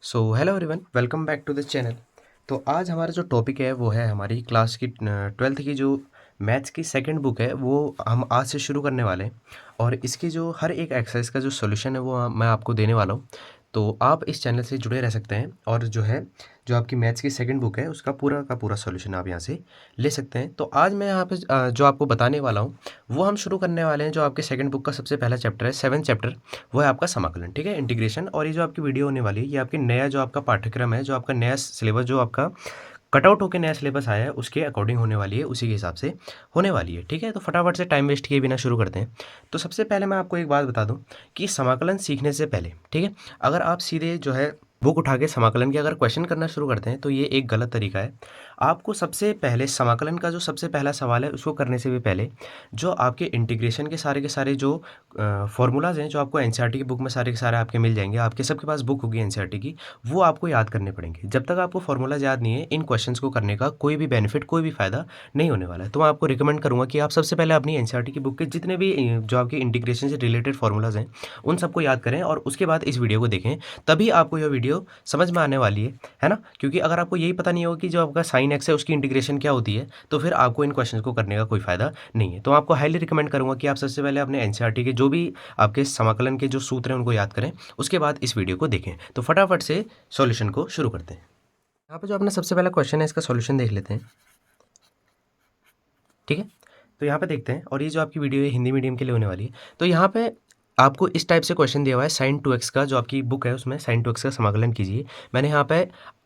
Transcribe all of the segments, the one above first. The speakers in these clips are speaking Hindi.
So hello everyone, welcome back to the channel. तो आज हमारा जो टॉपिक है वो है हमारी क्लास की 12th की जो मैथ्स की सेकंड बुक है वो हम आज से शुरू करने वाले हैं। और इसकी जो हर एक एक्सरसाइज का जो सॉल्यूशन है वो मैं आपको देने वाला हूँ। तो आप इस चैनल से जुड़े रह सकते हैं और जो है जो आपकी मैथ्स की सेकंड बुक है उसका पूरा का पूरा सॉल्यूशन आप यहाँ से ले सकते हैं। तो आज मैं यहाँ पे जो आपको बताने वाला हूँ वो हम शुरू करने वाले हैं। जो आपके सेकंड बुक का सबसे पहला चैप्टर है, 7th चैप्टर, वो है आपका समाकलन, ठीक है, इंटीग्रेशन। और ये जो आपकी वीडियो होने वाली है ये आपकी नया जो आपका पाठ्यक्रम है, जो आपका नया सिलेबस जो आपका कटआउट होकर नया सिलेबस आया है उसके अकॉर्डिंग होने वाली है, उसी के हिसाब से होने वाली है, ठीक है। तो फटाफट से टाइम वेस्ट किए बिना शुरू करते हैं। तो सबसे पहले मैं आपको एक बात बता दूं कि समाकलन सीखने से पहले, ठीक है, अगर आप सीधे जो है बुक उठा के समाकलन के अगर क्वेश्चन करना शुरू करते हैं तो ये एक गलत तरीका है। आपको सबसे पहले समाकलन का जो सबसे पहला सवाल है उसको करने से भी पहले जो आपके इंटीग्रेशन के सारे जो फॉर्मूलाज हैं, जो आपको एनसीईआरटी की बुक में सारे के सारे आपके मिल जाएंगे, आपके सबके पास बुक होगी एनसीईआरटी की, वो आपको याद करने पड़ेंगे। जब तक आपको फॉर्मूलाज याद नहीं है इन क्वेश्चंस को करने का कोई भी बेनिफिट, कोई भी फ़ायदा नहीं होने वाला है। तो मैं आपको रिकमेंड करूँगा कि आप सबसे पहले अपनी एनसीईआरटी की बुक के जितने भी जो आपके इंटीग्रेशन से रिलेटेड फॉर्मूलाज हैं उन सबको याद करें और उसके बाद इस वीडियो को देखें। तभी आपको यह वीडियो समझ में आने वाली है ना। क्योंकि अगर आपको यही पता नहीं होगा कि जो आपका साइन एक्स है उसकी इंटीग्रेशन क्या होती है तो फिर आपको इन क्वेश्चंस को करने का कोई फ़ायदा नहीं है। तो मैं आपको हाईली रिकमेंड करूँगा कि आप सबसे पहले अपने एनसीईआरटी के जो भी आपके समाकलन के जो सूत्र हैं उनको याद करें, उसके बाद इस वीडियो को देखें। तो फटाफट से सॉल्यूशन को शुरू करते हैं। यहाँ पे जो अपना सबसे पहला क्वेश्चन है इसका सॉल्यूशन देख लेते हैं, ठीक है। तो यहाँ पे देखते हैं, और ये जो आपकी वीडियो है हिंदी मीडियम के लिए होने वाली है। तो यहाँ पे आपको इस टाइप से क्वेश्चन दिया हुआ है, साइन 2x का जो आपकी बुक है उसमें साइन 2x का समाकलन कीजिए। मैंने यहाँ पे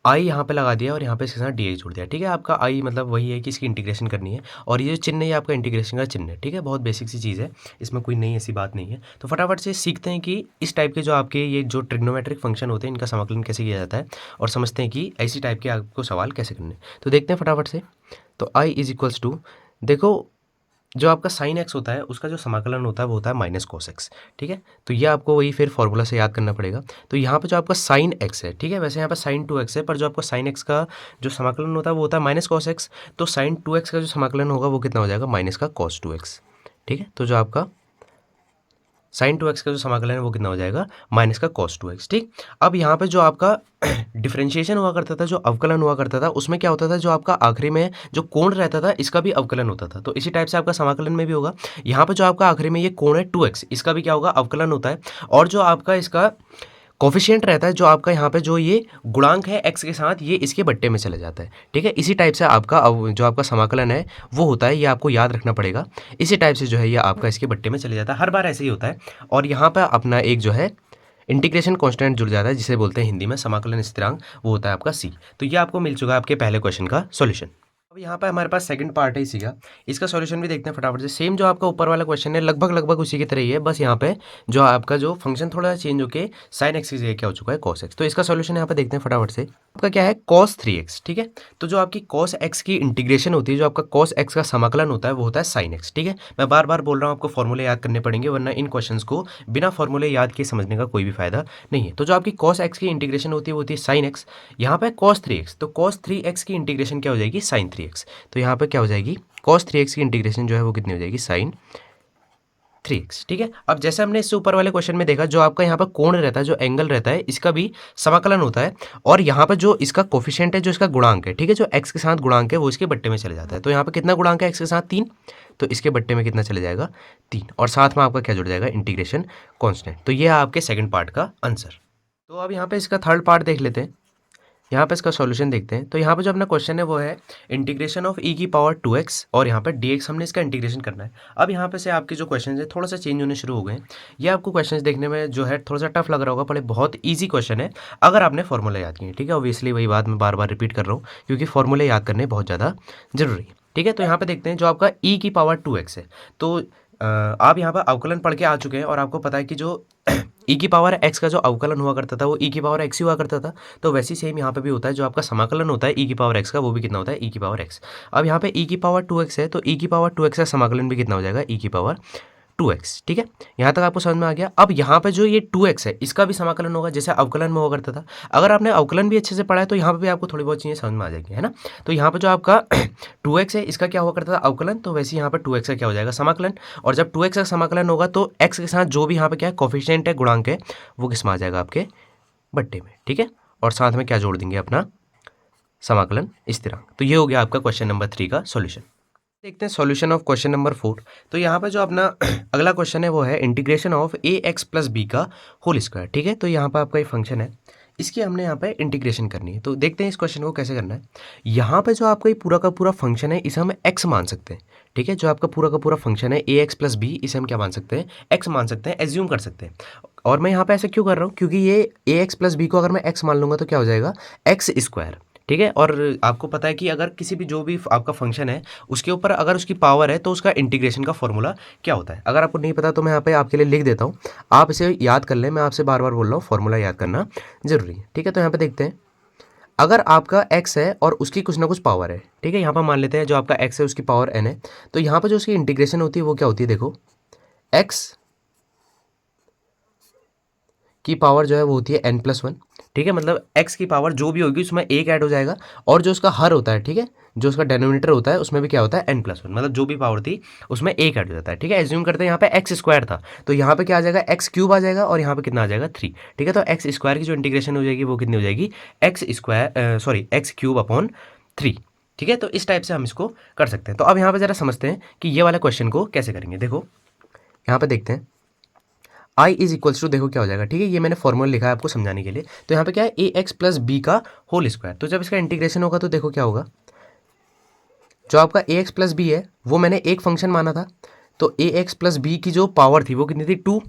आई यहाँ पे लगा दिया और यहाँ पे इसके साथ dx जोड़ दिया, ठीक है। आपका आई मतलब वही है कि इसकी इंटीग्रेशन करनी है, और ये जो चिन्ह है ये आपका इंटीग्रेशन का चिन्ह है, ठीक है। बहुत बेसिक सी चीज़ है, इसमें कोई नई ऐसी बात नहीं है। तो फटाफट से सीखते हैं कि इस टाइप के जो आपके ये जो ट्रिग्नोमेट्रिक फंक्शन होते हैं इनका समाकलन कैसे किया जाता है, और समझते हैं कि ऐसी टाइप के आपको सवाल कैसे करने हैं। तो देखते हैं फटाफट से। तो आई इज इक्वल्स टू, देखो जो आपका साइन एक्स होता है उसका जो समाकलन होता है वो होता है माइनस कॉस एक्स, ठीक है। तो ये आपको वही फिर फॉर्मूला से याद करना पड़ेगा। तो यहाँ पे जो आपका साइन एक्स है, ठीक है, वैसे यहाँ पे साइन 2x है, पर जो आपका साइन एक्स का जो समाकलन होता है वो होता है माइनस कॉस एक्स। तो साइन 2x का जो समाकलन होगा वो कितना हो जाएगा, माइनस का कॉस 2x, ठीक है। तो जो आपका साइन 2x का जो समाकलन है वो कितना हो जाएगा, माइनस का कॉस 2x, ठीक। अब यहाँ पे जो आपका डिफरेंशिएशन हुआ करता था, जो अवकलन हुआ करता था, उसमें क्या होता था, जो आपका आखिरी में जो कोण रहता था इसका भी अवकलन होता था। तो इसी टाइप से आपका समाकलन में भी होगा। यहाँ पे जो आपका आखिरी में ये कोण है 2x, इसका भी क्या होगा, अवकलन होता है। और जो आपका इसका कोफिशिएंट रहता है, जो आपका यहाँ पे जो ये गुणांक है x के साथ, ये इसके बट्टे में चले जाता है, ठीक है। इसी टाइप से आपका जो आपका समाकलन है वो होता है, ये आपको याद रखना पड़ेगा। इसी टाइप से जो है ये आपका इसके बट्टे में चले जाता है, हर बार ऐसे ही होता है। और यहाँ पर अपना एक जो है इंटीग्रेशन कांस्टेंट जुड़ जाता है, जिसे बोलते हैं हिंदी में समाकलन स्थिरांक, वो होता है आपका c। तो ये आपको मिल चुका है आपके पहले क्वेश्चन का सॉल्यूशन। अब यहाँ पे हमारे पास सेकंड पार्ट है इसी का, इसका सॉल्यूशन भी देखते हैं फटाफट से। सेम जो आपका ऊपर वाला क्वेश्चन है लगभग उसी की तरह ही है, बस यहाँ पे जो आपका जो फंक्शन थोड़ा सा चेंज होके साइन एक्स की जगह क्या हो चुका है, कॉस एक्स। तो इसका सॉल्यूशन यहाँ पे देखते हैं फटाफट से। आपका क्या है, कॉस 3x, ठीक है। तो जो आपकी कॉस एक्स की इंटीग्रेशन होती है, जो आपका कॉस एक्स का समाकलन होता है वो होता है साइन एक्स, ठीक है। मैं बार बार बोल रहा हूँ आपको फॉर्मूले याद करने पड़ेंगे, वरना इन क्वेश्चंस को बिना फॉर्मूले याद किए समझने का कोई भी फायदा नहीं है। तो जो आपकी कॉस एक्स की इंटीग्रेशन होती है वो होती है साइन एक्स। यहाँ पे कॉस 3x, तो कॉस 3x की इंटीग्रेशन क्या हो जाएगी, साइन 3x। तो यहाँ पे क्या हो जाएगी, कॉस 3x की इंटीग्रेशन जो है वो कितनी हो जाएगी, साइन 3x, ठीक है। अब जैसे हमने इससे ऊपर वाले क्वेश्चन में देखा, जो आपका यहाँ पर कोण रहता है, जो एंगल रहता है, इसका भी समाकलन होता है। और यहाँ पर जो इसका कोफिशिएंट है, जो इसका गुणांक है, ठीक है, जो x के साथ गुणांक है वो इसके बट्टे में चले जाता है। तो यहाँ पर कितना गुणांक है x के साथ, 3, तो इसके बट्टे में कितना चले जाएगा, 3, और साथ में आपका क्या जुड़ जाएगा, इंटीग्रेशन कॉन्स्टेंट। तो ये है आपके सेकेंड पार्ट का आंसर। तो अब यहाँ पे इसका थर्ड पार्ट देख लेते हैं, यहाँ पे इसका सॉल्यूशन देखते हैं। तो यहाँ पे जो अपना क्वेश्चन है वो है इंटीग्रेशन ऑफ e की पावर 2x, और यहाँ पे dx हमने इसका इंटीग्रेशन करना है। अब यहाँ पे से आपके जो क्वेश्चन है थोड़ा सा चेंज होने शुरू हो गए हैं। ये आपको क्वेश्चन देखने में जो है थोड़ा सा टफ लग रहा होगा, पर बहुत ईजी क्वेश्चन है अगर आपने फॉर्मूला याद किए, ठीक है। ऑब्वियसली वही बात मैं बार बार रिपीट कर रहा हूँ, क्योंकि फॉर्मूले याद करने बहुत ज़्यादा जरूरी है, ठीक है। तो यहाँ पे देखते हैं जो आपका e की पावर 2x है, तो आप यहाँ पर अवकलन पढ़ के आ चुके हैं और आपको पता है कि जो e की पावर x का जो अवकलन हुआ करता था वो e की पावर x ही हुआ करता था। तो वैसे ही सेम यहाँ पे भी होता है, जो आपका समाकलन होता है e की पावर x का, वो भी कितना होता है, e की पावर x। अब यहाँ पे e की पावर 2x है, तो e की पावर 2x का समाकलन भी कितना हो जाएगा, e की पावर 2x, ठीक है। यहाँ तक आपको समझ में आ गया। अब यहाँ पे जो ये 2x है इसका भी समाकलन होगा, जैसे अवकलन में हुआ करता था। अगर आपने अवकलन भी अच्छे से पढ़ा है तो यहाँ पे भी आपको थोड़ी बहुत चीज़ें समझ में आ जाएगी, है ना। तो यहाँ पे जो आपका 2x है इसका क्या हुआ करता था, अवकलन, तो वैसे यहाँ पे 2x का क्या हो जाएगा, समाकलन। और जब 2x का समाकलन होगा तो x के साथ जो भी यहाँ पे क्या है, कोफिशिएंट है, गुणांक है, वो किस में आ जाएगा, आपके बट्टे में, ठीक है। और साथ में क्या जोड़ देंगे, अपना समाकलन स्थिरांक। तो ये हो गया आपका क्वेश्चन नंबर 3 का सॉल्यूशन। देखते हैं सॉल्यूशन ऑफ क्वेश्चन नंबर 4। तो यहाँ पे जो अपना अगला क्वेश्चन है वो है integration of a x plus b का होल स्क्वायर। ठीक है, तो यहाँ पर आपका एक फंक्शन है, इसकी हमने यहाँ पे इंटीग्रेशन करनी है। तो देखते हैं इस क्वेश्चन को कैसे करना है। यहाँ पे जो आपका ये पूरा का पूरा फंक्शन है इसे हम एक्स मान सकते हैं। ठीक है, जो आपका पूरा का पूरा फंक्शन है ए एक्स प्लस बी, इसे हम क्या मान सकते हैं, एक्स मान सकते हैं, एज्यूम कर सकते हैं। और मैं यहाँ पे ऐसे क्यों कर रहा हूँ, क्योंकि ये ए एक्स प्लस बी को अगर मैं एक्स मान लूँगा तो क्या हो जाएगा, एक्स स्क्वायर। ठीक है, और आपको पता है कि अगर किसी भी जो भी आपका फंक्शन है उसके ऊपर अगर उसकी पावर है तो उसका इंटीग्रेशन का फॉर्मूला क्या होता है। अगर आपको नहीं पता तो मैं यहाँ पे आपके लिए लिख देता हूँ, आप इसे याद कर लें। मैं आपसे बार बार बोल रहा हूँ, फॉर्मूला याद करना जरूरी है। ठीक है, तो यहाँ पे देखते हैं, अगर आपका x है और उसकी कुछ ना कुछ पावर है। ठीक है, यहाँ पर मान लेते हैं जो आपका x है उसकी पावर n है, तो यहाँ पर जो उसकी इंटीग्रेशन होती है वो क्या होती है, देखो x की पावर जो है वो होती है n+1। ठीक है, मतलब x की पावर जो भी होगी उसमें एक ऐड हो जाएगा, और जो उसका हर होता है, ठीक है, जो उसका डेनोमिनेटर होता है उसमें भी क्या होता है, n+1, मतलब जो भी पावर थी उसमें एक ऐड हो जाता है। ठीक है, एज्यूम करते हैं यहाँ पे एक्स स्क्वायर था, तो यहाँ पे क्या आ जाएगा, एक्स क्यूब आ जाएगा, और यहाँ पे कितना आ जाएगा, 3। ठीक है, तो एक्स स्क्वायर की जो इंटीग्रेशन हो जाएगी वो कितनी हो जाएगी, एक्स क्यूब अपॉन 3। ठीक है, तो इस टाइप से हम इसको कर सकते हैं। तो अब यहाँ पे जरा समझते हैं कि ये वाला क्वेश्चन को कैसे करेंगे। देखो यहाँ पे देखते हैं, आई इज इक्वल्स टू, देखो क्या हो जाएगा। ठीक है, ये मैंने फॉर्मूला लिखा है आपको समझाने के लिए। तो यहाँ पे क्या है, ए एक्स प्लस बी का होल स्क्वायर। तो जब इसका इंटीग्रेशन होगा तो देखो क्या होगा, जो आपका ए एक्स प्लस बी है वो मैंने एक फंक्शन माना था, तो ए एक्स प्लस बी की जो पावर थी वो कितनी थी, 2,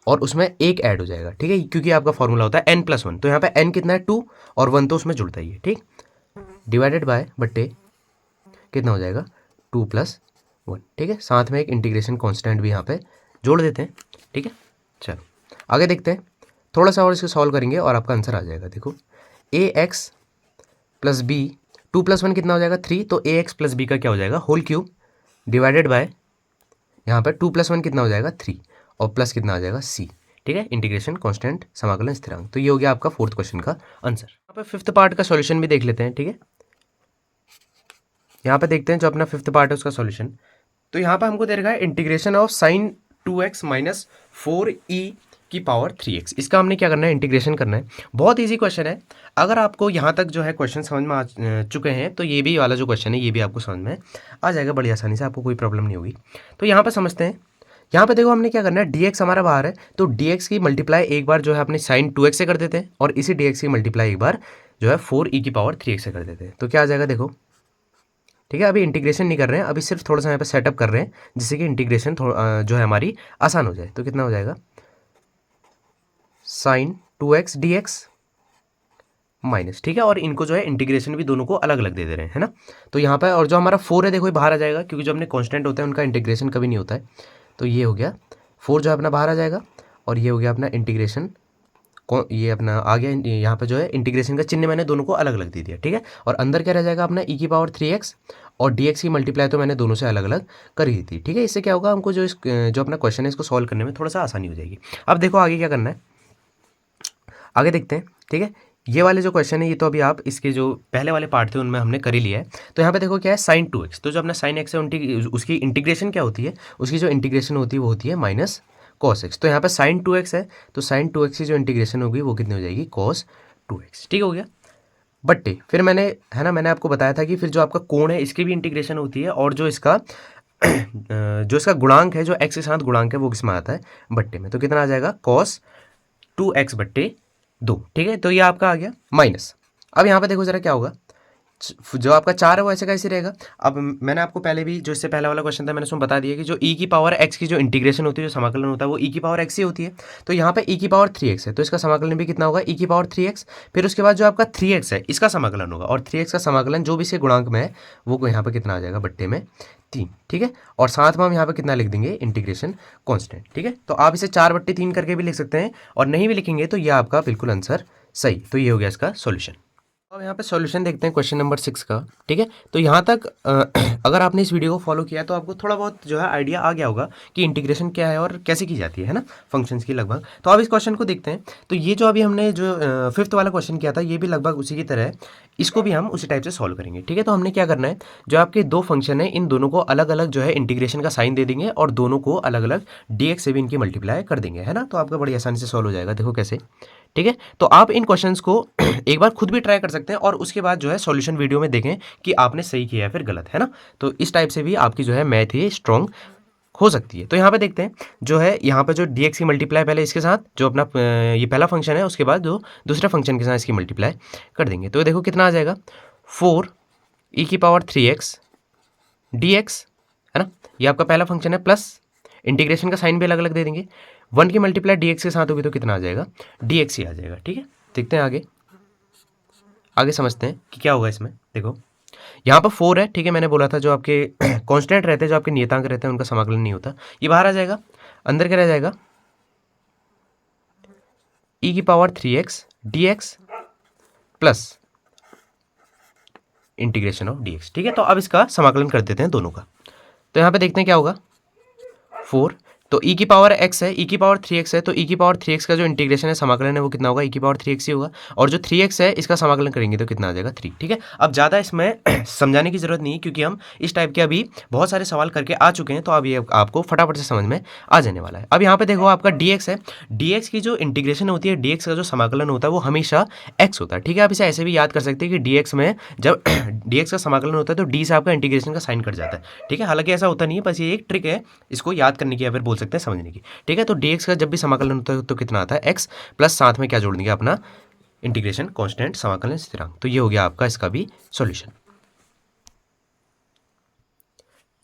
और उसमें एक ऐड हो जाएगा। ठीक है, क्योंकि आपका फॉर्मूला होता है n+1, तो यहाँ पे n कितना है, 2, और 1 तो उसमें जुड़ता ही है। ठीक, डिवाइडेड बाय बट्टे कितना हो जाएगा, 2+1। ठीक है, साथ में एक इंटीग्रेशन कॉन्स्टेंट भी यहाँ पे जोड़ देते हैं। ठीक है, चलो आगे देखते हैं, थोड़ा सा और इसको सॉल्व करेंगे और आपका आंसर आ जाएगा। देखो ए एक्स प्लस बी, 2+1 कितना हो जाएगा, 3, तो ए एक्स प्लस बी का क्या हो जाएगा, होल क्यूब, डिवाइडेड बाय यहाँ पर 2+1 कितना हो जाएगा, 3, और प्लस कितना आ जाएगा, सी। ठीक है, इंटीग्रेशन कांस्टेंट समाकलन स्थिरांक। तो ये हो गया आपका फोर्थ क्वेश्चन का आंसर। यहाँ पे फिफ्थ पार्ट का सॉल्यूशन भी देख लेते हैं। ठीक है, यहाँ पे देखते हैं जो अपना फिफ्थ पार्ट है उसका सॉल्यूशन। तो यहाँ पे हमको दे रखा है integration of sine 2x minus 4e की पावर 3x। इसका हमने क्या करना है, इंटीग्रेशन करना है। बहुत इजी क्वेश्चन है। अगर आपको यहाँ तक जो है क्वेश्चन समझ में आ चुके हैं तो ये भी वाला जो क्वेश्चन है ये भी आपको समझ में आ जाएगा बड़ी आसानी से, आपको कोई प्रॉब्लम नहीं होगी। तो यहाँ पर समझते हैं, यहाँ पे देखो हमने क्या करना है, dx हमारा बाहर है, तो dx की मल्टीप्लाई एक बार जो है अपने साइन 2x से कर देते हैं, और इसी dx की मल्टीप्लाई एक बार जो है 4e की पावर 3x से कर देते हैं। तो क्या आ जाएगा, देखो ठीक है, अभी इंटीग्रेशन नहीं कर रहे हैं, अभी सिर्फ थोड़ा सा यहाँ पे सेटअप कर रहे हैं जिससे कि इंटीग्रेशन जो है हमारी आसान हो जाए। तो कितना हो जाएगा, साइन 2x dx माइनस, ठीक है, और इनको जो है इंटीग्रेशन भी दोनों को अलग अलग दे दे रहे हैं, है ना। तो यहाँ पर और जो हमारा 4 है देखो ये बाहर आ जाएगा, क्योंकि जो अपने कॉन्स्टेंट होता है उनका इंटीग्रेशन कभी नहीं होता है। तो ये हो गया 4 जो है अपना बाहर आ जाएगा, और ये हो गया अपना इंटीग्रेशन ये अपना आ गया। यहाँ पे जो है इंटीग्रेशन का चिन्ह मैंने दोनों को अलग अलग दे दिया। ठीक है, और अंदर क्या रह जाएगा अपना e की पावर 3x, और dx की मल्टीप्लाई तो मैंने दोनों से अलग अलग कर ही थी। ठीक है, इससे क्या होगा, हमको जो अपना क्वेश्चन है इसको सॉल्व करने में थोड़ा सा आसानी हो जाएगी। अब देखो आगे क्या करना है, आगे देखते हैं। ठीक है, ये वाले जो क्वेश्चन है ये तो अभी आप इसके जो पहले वाले पार्ट थे उनमें हमने कर ही लिया है। तो यहाँ पे देखो क्या है, साइन 2x, तो जो अपना साइन x है उसकी इंटीग्रेशन क्या होती है, उसकी जो इंटीग्रेशन होती है वो होती है माइनस cos x। तो यहाँ पे साइन 2x है, तो साइन 2x की जो इंटीग्रेशन होगी वो कितनी हो जाएगी, cos 2x। ठीक हो गया, बट्टे फिर मैंने है ना, मैंने आपको बताया था कि फिर जो आपका कोण है इसकी भी इंटीग्रेशन होती है, और जो इसका जो इसका गुणांक है, जो x के साथ गुणांक है वो किस में आता है, बट्टे में। तो कितना आ जाएगा, cos 2x/2। ठीक है, तो ये आपका आ गया माइनस। अब यहाँ पे देखो जरा क्या होगा, जो आपका 4 है वो ऐसे कैसे रहेगा। अब मैंने आपको पहले भी जो इससे पहला वाला क्वेश्चन था मैंने उसमें बता दिया कि जो e की पावर x की जो इंटीग्रेशन होती है, जो समाकलन होता है वो e की पावर x ही होती है। तो यहाँ पे e की पावर 3x है, तो इसका समाकलन भी कितना होगा, e की पावर 3x। फिर उसके बाद जो आपका 3x है इसका समाकलन होगा, और 3x का समाकलन जो भी इसके गुणांक में है वो यहाँ पे कितना आ जाएगा, बट्टे में 3। ठीक है, और साथ में हम यहाँ पे कितना लिख देंगे, इंटीग्रेशन कॉन्स्टेंट। ठीक है, तो आप इसे 4/3 करके भी लिख सकते हैं, और नहीं भी लिखेंगे तो ये आपका बिल्कुल आंसर सही। तो ये हो गया इसका सॉल्यूशन। अब यहाँ पे सॉल्यूशन देखते हैं क्वेश्चन नंबर 6 का। ठीक है, तो यहाँ तक अगर आपने इस वीडियो को फॉलो किया तो आपको थोड़ा बहुत जो है आइडिया आ गया होगा कि इंटीग्रेशन क्या है और कैसे की जाती है ना, फंक्शंस की लगभग। तो अब इस क्वेश्चन को देखते हैं। तो ये जो अभी हमने जो फिफ्थ वाला क्वेश्चन किया था ये भी लगभग उसी की तरह है, इसको भी हम उसी टाइप से सॉल्व करेंगे। ठीक है, तो हमने क्या करना है, जो आपके दो फंक्शन है इन दोनों को अलग अलग जो है इंटीग्रेशन का साइन दे देंगे, और दोनों को अलग अलग dx से भी इनकी मल्टीप्लाई कर देंगे, है ना। तो आपका बड़ी आसानी से सॉल्व हो जाएगा। देखो कैसे, ठीक है। तो आप इन क्वेश्चंस को एक बार खुद भी ट्राई कर सकते हैं और उसके बाद जो है सॉल्यूशन वीडियो में देखें कि आपने सही किया है फिर गलत, है ना। तो इस टाइप से भी आपकी जो है मैथ ही स्ट्रॉन्ग हो सकती है। तो यहाँ पे देखते हैं जो है यहाँ पे जो dx की मल्टीप्लाई पहले इसके साथ जो अपना ये पहला फंक्शन है, उसके बाद जो दूसरे फंक्शन के साथ इसकी मल्टीप्लाई कर देंगे। तो देखो कितना आ जाएगा 4e⁻³ dx, है ना। ये आपका पहला फंक्शन है, प्लस इंटीग्रेशन का साइन भी अलग अलग दे देंगे। 1 की मल्टीप्लाई dx के साथ होगी तो कितना आ जाएगा, dx ही आ जाएगा। ठीक है, देखते हैं आगे आगे समझते हैं कि क्या होगा इसमें। देखो यहाँ पर 4 है, ठीक है। मैंने बोला था जो आपके कांस्टेंट रहते हैं, जो आपके नियतांक रहते हैं, उनका समाकलन नहीं होता। ये बाहर आ जाएगा, अंदर क्या रह जाएगा e⁻³ dx plus integration of dx। ठीक है, तो अब इसका समाकलन कर देते हैं दोनों का। तो यहाँ पे देखते हैं क्या होगा 4, तो e⁻x है, e⁻3x है, तो e⁻3x का जो इंटीग्रेशन है समाकलन है वो कितना होगा, e⁻3x ही होगा। और जो 3x है इसका समाकलन करेंगे तो कितना आ जाएगा 3। ठीक है, अब ज़्यादा इसमें समझाने की जरूरत नहीं है क्योंकि हम इस टाइप के अभी बहुत सारे सवाल करके आ चुके हैं, तो अब ये आपको फटाफट से समझ में आ जाने वाला है। अब यहाँ पे देखो आपका dx है, dx की जो इंटीग्रेशन होती है, dx का जो समाकलन होता है वो हमेशा x होता है। ठीक है, आप इसे ऐसे भी याद कर सकते हैं कि dx में जब dx का समाकलन होता है तो d से आपका इंटीग्रेशन का साइन कट जाता है। ठीक है, हालांकि ऐसा होता नहीं है, बस ये एक ट्रिक है इसको याद करने की या फिर बोल सकते हैं समझने की। ठीक है, तो dx का जब भी समाकलन होता है तो कितना आता है x, प्लस साथ में क्या जोड़ देंगे अपना इंटीग्रेशन कांस्टेंट समाकलन स्थिरांक। तो ये हो गया आपका इसका भी सॉल्यूशन।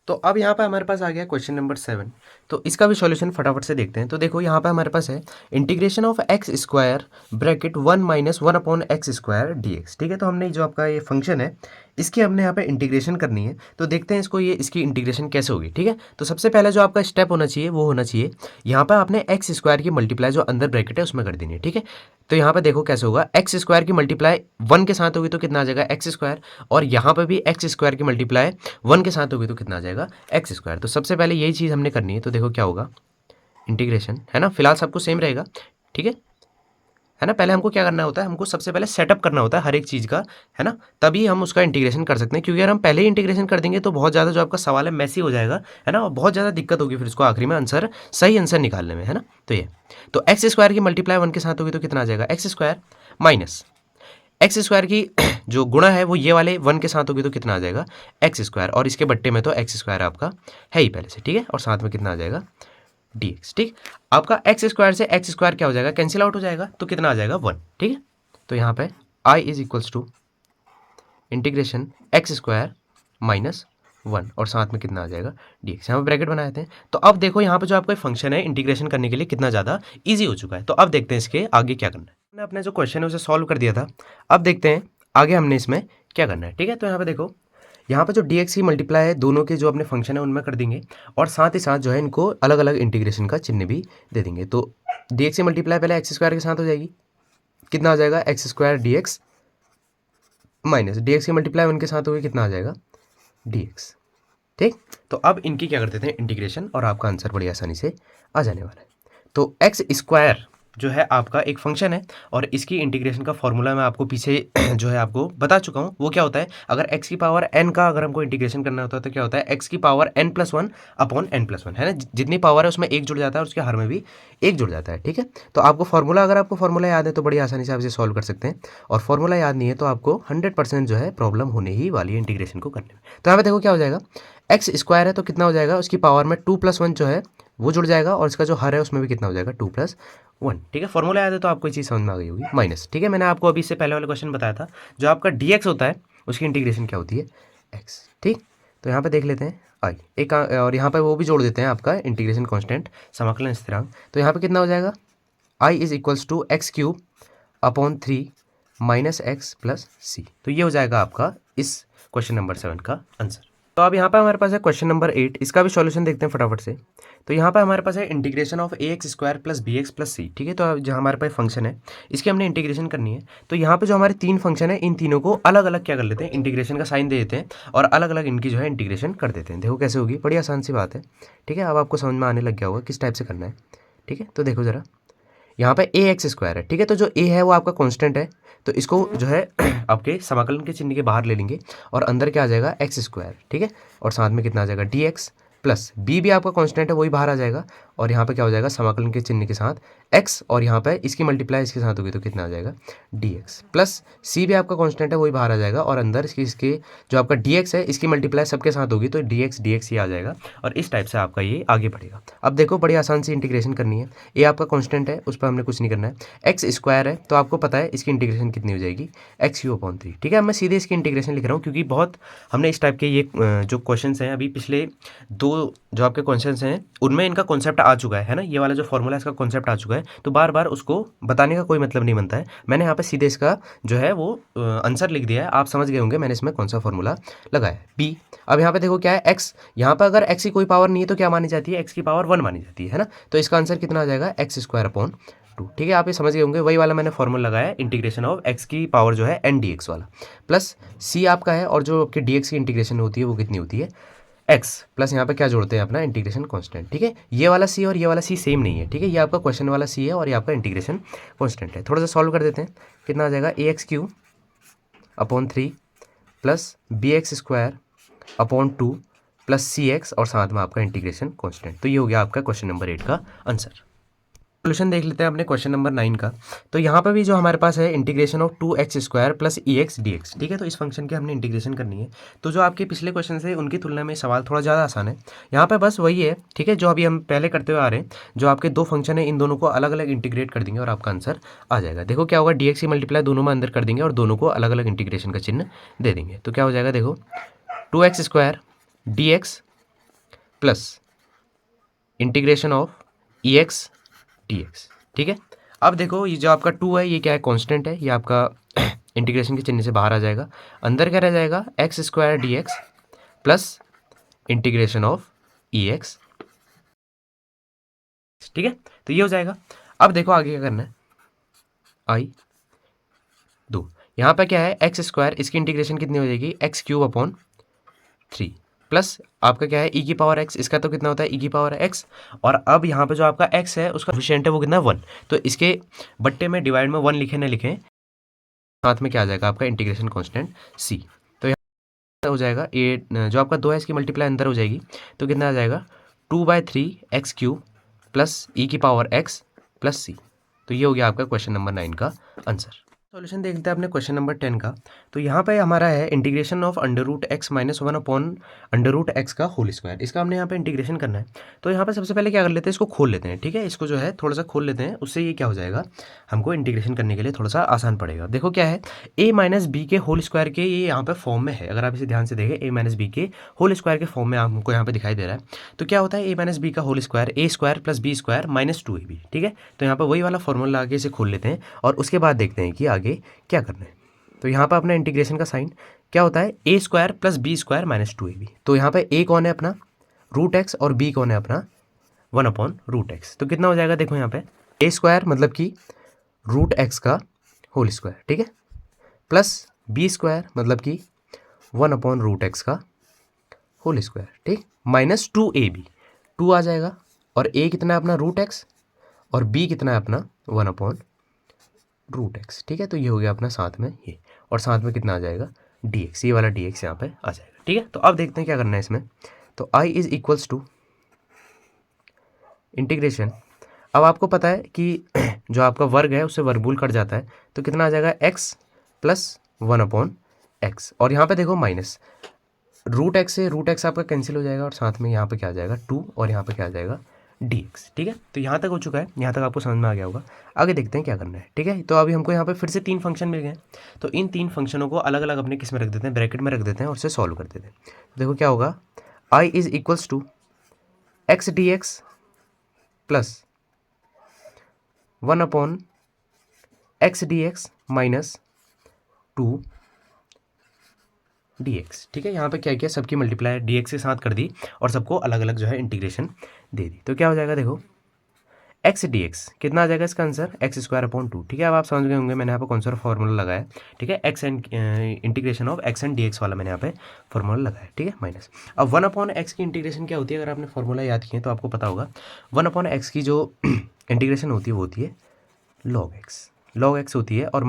तो अब यहाँ पर हमारे पास आ गया क्वेश्चन नंबर 7। तो इसका भी सॉल्यूशन फटाफट से देखते हैं। तो देखो यहाँ पे हमारे पास है integration of x² bracket 1 - 1/x² dx। ठीक है, तो हमने जो आपका ये फंक्शन है इसकी हमने यहाँ पे इंटीग्रेशन करनी है। तो देखते हैं इसको ये इसकी इंटीग्रेशन कैसे होगी। ठीक है, तो सबसे पहले जो आपका स्टेप होना चाहिए वो होना चाहिए यहाँ पर आपने x² की मल्टीप्लाई जो अंदर ब्रैकेट है उसमें कर देनी है। ठीक है, तो यहाँ पे देखो कैसे होगा, x² की मल्टीप्लाई 1 के साथ होगी तो कितना आ जाएगा x², और यहाँ पे भी x² की मल्टीप्लाई 1 के साथ होगी तो कितना आ जाएगा x²। तो सबसे पहले यही चीज़ हमने करनी है। तो देखो क्या होगा इंटीग्रेशन, है ना, फिलहाल सब कुछ सेम रहेगा। ठीक है ना। पहले हमको क्या करना होता है, हमको सबसे पहले सेटअप करना होता है हर एक चीज़ का, है ना, तभी हम उसका इंटीग्रेशन कर सकते हैं। क्योंकि अगर हम पहले ही इंटीग्रेशन कर देंगे तो बहुत ज़्यादा जो आपका सवाल है मैसी हो जाएगा, है ना, और बहुत ज़्यादा दिक्कत होगी फिर उसको आखिरी में आंसर सही आंसर निकालने में, है ना। तो ये तो x² की मल्टीप्लाई 1 के साथ होगी तो कितना आ जाएगा x² माइनस x² की जो गुणा है वो ये वाले 1 के साथ होगी तो कितना आ जाएगा x², और इसके बट्टे में तो x² आपका है ही पहले से। ठीक है, और साथ में कितना आ जाएगा dx। ठीक, आपका x² से x² क्या हो जाएगा, कैंसिल आउट हो जाएगा, तो कितना आ जाएगा 1। ठीक है, तो यहाँ पे i = इंटीग्रेशन x² माइनस 1 और साथ में कितना आ जाएगा dx। यहाँ पे ब्रैकेट बनाए थे। तो अब देखो यहाँ पे जो आपका फंक्शन है इंटीग्रेशन करने के लिए कितना ज़्यादा ईजी हो चुका है। तो अब देखते हैं इसके आगे क्या करना है। हमने अपना जो क्वेश्चन है उसे सॉल्व कर दिया था, अब देखते हैं आगे हमने इसमें क्या करना है। ठीक है, तो यहाँ पे देखो यहाँ पे जो dx की मल्टीप्लाई है दोनों के जो अपने फंक्शन है उनमें कर देंगे, और साथ ही साथ जो है इनको अलग अलग इंटीग्रेशन का चिन्ह भी दे देंगे। तो dx की मल्टीप्लाई पहले x² के साथ हो जाएगी, कितना आ जाएगा x² dx माइनस dx की मल्टीप्लाई 1 के साथ होगी, कितना आ जाएगा dx। ठीक, तो अब इनकी क्या कर देते हैं इंटीग्रेशन, और आपका आंसर बड़ी आसानी से आ जाने वाला है। तो x² जो है आपका एक फंक्शन है, और इसकी इंटीग्रेशन का फॉर्मूला मैं आपको पीछे जो है आपको बता चुका हूँ। वो क्या होता है, अगर x की पावर n का अगर हमको इंटीग्रेशन करना होता है तो क्या होता है x की पावर n+1/n+1, है ना, जितनी पावर है उसमें एक जुड़ जाता है और उसके हर में भी एक जुड़ जाता है। ठीक है, तो आपको फॉर्मूला अगर आपको फॉर्मूला याद है तो बड़ी आसानी से आप इसे सॉल्व कर सकते हैं, और फॉर्मूला याद नहीं है तो आपको 100% जो है प्रॉब्लम होने ही वाली है इंटीग्रेशन को करने में। तो यहाँ पे देखो क्या हो जाएगा, x² है तो कितना हो जाएगा, उसकी पावर में 2+1 जो है वो जुड़ जाएगा, और इसका जो हर है उसमें भी कितना हो जाएगा 2+1। ठीक है, फॉर्मूला याद है तो आपको ये चीज़ समझ में आ गई होगी। माइनस, ठीक है, मैंने आपको अभी इससे पहले वाला क्वेश्चन बताया था, जो आपका dx होता है उसकी इंटीग्रेशन क्या होती है x। ठीक, तो यहाँ पे देख लेते हैं आई एक, और यहाँ पे वो भी जोड़ देते हैं आपका इंटीग्रेशन कांस्टेंट समाकलन स्थिरांक। तो यहाँ पे कितना हो जाएगा i = x³/3 - x + c। तो ये हो जाएगा आपका इस क्वेश्चन नंबर 7 का आंसर। तो अब यहाँ पे हमारे पास है क्वेश्चन नंबर 8, इसका भी सॉल्यूशन देखते हैं फटाफट से। तो यहाँ पे हमारे पास है integration of ax² + bx + c। ठीक है, तो जो हमारे पास फंक्शन है इसकी हमने इंटीग्रेशन करनी है। तो यहाँ पे जो हमारे 3 फंक्शन है इन तीनों को अलग अलग क्या कर लेते हैं, इंटीग्रेशन का साइन दे देते हैं और अलग अलग इनकी जो है इंटीग्रेशन कर देते हैं। देखो कैसे होगी, बड़ी आसान सी बात है। ठीक है, अब आपको समझ में आने लग गया होगा किस टाइप से करना है। ठीक है, तो देखो ज़रा, यहाँ पे ax² है। ठीक है, तो जो a है वो आपका कांस्टेंट है, तो इसको जो है आपके समाकलन के चिन्ह के बाहर ले लेंगे, और अंदर क्या आ जाएगा x²। ठीक है, और साथ में कितना आ जाएगा dx, प्लस b भी आपका कांस्टेंट है वही बाहर आ जाएगा, और यहाँ पे क्या हो जाएगा समाकलन के चिन्ह के साथ एक्स और यहाँ पे इसकी मल्टीप्लाई इसके साथ होगी तो कितना आ जाएगा dx प्लस सी भी आपका कांस्टेंट है वही बाहर आ जाएगा और अंदर इसके जो आपका dx है इसकी मल्टीप्लाई सबके साथ होगी तो dx ही आ जाएगा और इस टाइप से आपका ये आगे बढ़ेगा। अब देखो बड़ी आसान सी इंटीग्रेशन करनी है। ये आपका कांस्टेंट है उस पर हमने कुछ नहीं करना है। एक्स स्क्वायर है तो आपको पता है इसकी इंटीग्रेशन कितनी हो जाएगी x³ ठीक है। मैं सीधे इसकी इंटीग्रेशन लिख रहा हूँ क्योंकि बहुत हमने इस टाइप के ये जो क्वेश्चन हैं अभी पिछले 2 जो आपके क्वेश्चन हैं उनमें इनका कॉन्सेप्ट आ चुका है ना। ये वाला जो फॉर्मूला है इसका कॉन्सेप्ट आ चुका है तो बार बार उसको बताने का कोई मतलब नहीं बनता है। मैंने यहाँ पे सीधे इसका जो है वो आंसर लिख दिया है। आप समझ गए होंगे मैंने इसमें कौन सा फॉर्मूला लगाया है बी। अब यहाँ पे देखो क्या है एक्स, यहाँ पर अगर एक्स की कोई पावर नहीं है तो क्या मानी जाती है एक्स की पावर 1 मानी जाती है ना। तो इसका आंसर कितना आ जाएगा x²/2 ठीक है। आप ये समझ गए होंगे वही वाला मैंने फॉर्मूला लगाया इंटीग्रेशन ऑफ एक्स की पावर जो है n dx वाला प्लस सी आपका है और जो आपकी dx की इंटीग्रेशन होती है वो कितनी होती है x प्लस यहाँ पे क्या जोड़ते हैं अपना इंटीग्रेशन कांस्टेंट ठीक है। ये वाला सी और ये वाला सी सेम नहीं है ठीक है। ये आपका क्वेश्चन वाला सी है और ये आपका इंटीग्रेशन कांस्टेंट है। थोड़ा सा सॉल्व कर देते हैं कितना आ जाएगा ax³ plus bx² plus cx और साथ में आपका इंटीग्रेशन कांस्टेंट। तो ये हो गया आपका क्वेश्चन नंबर 8 का आंसर। सोल्यूशन देख लेते हैं अपने क्वेश्चन नंबर 9 का। तो यहाँ पर भी जो हमारे पास है integration of 2x² plus ex dx ठीक है। तो इस फंक्शन की हमने इंटीग्रेशन करनी है। तो जो आपके पिछले क्वेश्चन से उनकी तुलना में सवाल थोड़ा ज़्यादा आसान है। यहाँ पे बस वही है ठीक है जो अभी हम पहले करते हुए आ रहे हैं। जो आपके 2 फंक्शन है इन दोनों को अलग अलग इंटीग्रेट कर देंगे और आपका आंसर आ जाएगा। देखो क्या होगा dx की मल्टीप्लाई दोनों में अंदर कर देंगे और दोनों को अलग अलग इंटीग्रेशन का चिन्ह दे देंगे। तो क्या हो जाएगा देखो 2x² dx plus integration of ex dx ठीक है। अब देखो ये जो आपका 2 है ये क्या है कांस्टेंट है। ये आपका इंटीग्रेशन के चिन्ह से बाहर आ जाएगा। अंदर क्या रह जाएगा x² dx plus integration of ex ठीक है। तो ये हो जाएगा। अब देखो आगे क्या करना है i2 यहाँ पे क्या है x² इसकी इंटीग्रेशन कितनी हो जाएगी x³ प्लस आपका क्या है e की पावर x इसका तो कितना होता है e की पावर x और अब यहाँ पे जो आपका x है उसका कोएफिशिएंट है वो कितना 1। तो इसके बट्टे में डिवाइड में 1 लिखे ना लिखें साथ में क्या आ जाएगा आपका इंटीग्रेशन कांस्टेंट c। तो यहाँ हो जाएगा ये जो आपका 2 है इसकी मल्टीप्लाई अंदर हो जाएगी तो कितना आ जाएगा 2/3x³ प्लस e की पावर x प्लस c। तो ये हो गया आपका क्वेश्चन नंबर 9 का आंसर। सॉल्यूशन देखते हैं अपने क्वेश्चन नंबर 10 का। तो यहाँ पे हमारा है इंटीग्रेशन ऑफ √x - 1/√x का होल स्क्वायर। इसका हमने यहाँ पे इंटीग्रेशन करना है। तो यहाँ पे सबसे पहले क्या कर लेते हैं इसको खोल लेते हैं ठीक है। इसको जो है थोड़ा सा खोल लेते हैं उससे ये क्या हो जाएगा हमको इंटीग्रेशन करने के लिए थोड़ा सा आसान पड़ेगा। देखो क्या है a - b के होल स्क्वायर के ये यहाँ पे फॉर्म में है। अगर आप इसे ध्यान से देखें a - b के होल स्क्वायर के फॉर्म में आपको यहाँ पे दिखाई दे रहा है। तो क्या होता है a - b का whole square a² + b² - 2ab ठीक है। तो यहाँ पर वही वाला फॉर्मूला आगे इसे खोल लेते हैं और उसके बाद देखते हैं कि आगे क्या करना है। तो यहाँ पर अपना इंटीग्रेशन का साइन क्या होता है a² + b² - 2ab। तो यहाँ पे a कौन है अपना √x और b कौन है अपना 1/√x। तो कितना हो जाएगा देखो यहाँ पे a² मतलब कि √x का होल स्क्वायर ठीक है प्लस b² मतलब कि 1/√x का होल स्क्वायर ठीक -2ab 2 आ जाएगा और a कितना है अपना √x और b कितना है अपना 1/√x ठीक है। तो ये हो गया अपना साथ में ये और साथ में कितना आ जाएगा dx। ये वाला dx यहाँ पे आ जाएगा ठीक है। तो अब देखते हैं क्या करना है इसमें। तो i = इंटीग्रेशन। अब आपको पता है कि जो आपका वर्ग है उससे वर्गमूल कट जाता है तो कितना आ जाएगा x + 1/x और यहाँ पे देखो माइनस √x से √x आपका कैंसिल हो जाएगा और साथ में यहाँ पे क्या आ जाएगा 2 और यहाँ पे क्या आ जाएगा dx ठीक है। तो यहाँ तक हो चुका है। यहाँ तक आपको समझ में आ गया होगा। आगे देखते हैं क्या करना है ठीक है। तो अभी हमको यहाँ पे फिर से 3 फंक्शन मिल गए। तो इन 3 फंक्शनों को अलग अलग अपने किस में रख देते हैं ब्रैकेट में रख देते हैं और उसे सॉल्व कर देते हैं। देखो क्या होगा i = x dx plus 1/x dx - 2 dx ठीक है। यहाँ पे क्या किया सबकी मल्टीप्लाई dx के साथ कर दी और सबको अलग अलग जो है इंटीग्रेशन दे दी। तो क्या हो जाएगा देखो x dx कितना आ जाएगा इसका आंसर x² ठीक है। अब आप समझ गए होंगे मैंने यहाँ पे कौन सा फॉर्मूला लगाया ठीक है। Integration of x and dx वाला मैंने यहाँ पे फॉर्मूला लगाया ठीक है माइनस। अब 1/x की इंटीग्रेशन क्या होती है अगर आपने फॉर्मूला याद किए तो आपको पता होगा 1/x की जो इंटीग्रेशन होती है वो होती है log x होती है और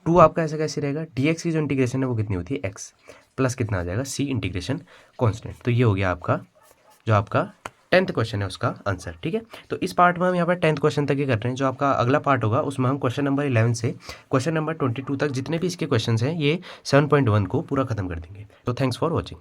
-2 आपका ऐसा कैसे रहेगा dx की जो इंटीग्रेशन है वो कितनी होती है x प्लस कितना आ जाएगा c इंटीग्रेशन कांस्टेंट। तो ये हो गया आपका जो आपका 10th क्वेश्चन है उसका आंसर, ठीक है। तो इस पार्ट में हम यहाँ पर 10th क्वेश्चन तक ही कर रहे हैं। जो आपका अगला पार्ट होगा उसमें हम क्वेश्चन नंबर 11 से क्वेश्चन नंबर 22 तक जितने भी इसके क्वेश्चन हैं ये 7.1 को पूरा खत्म कर देंगे। तो थैंक्स फॉर वॉचिंग।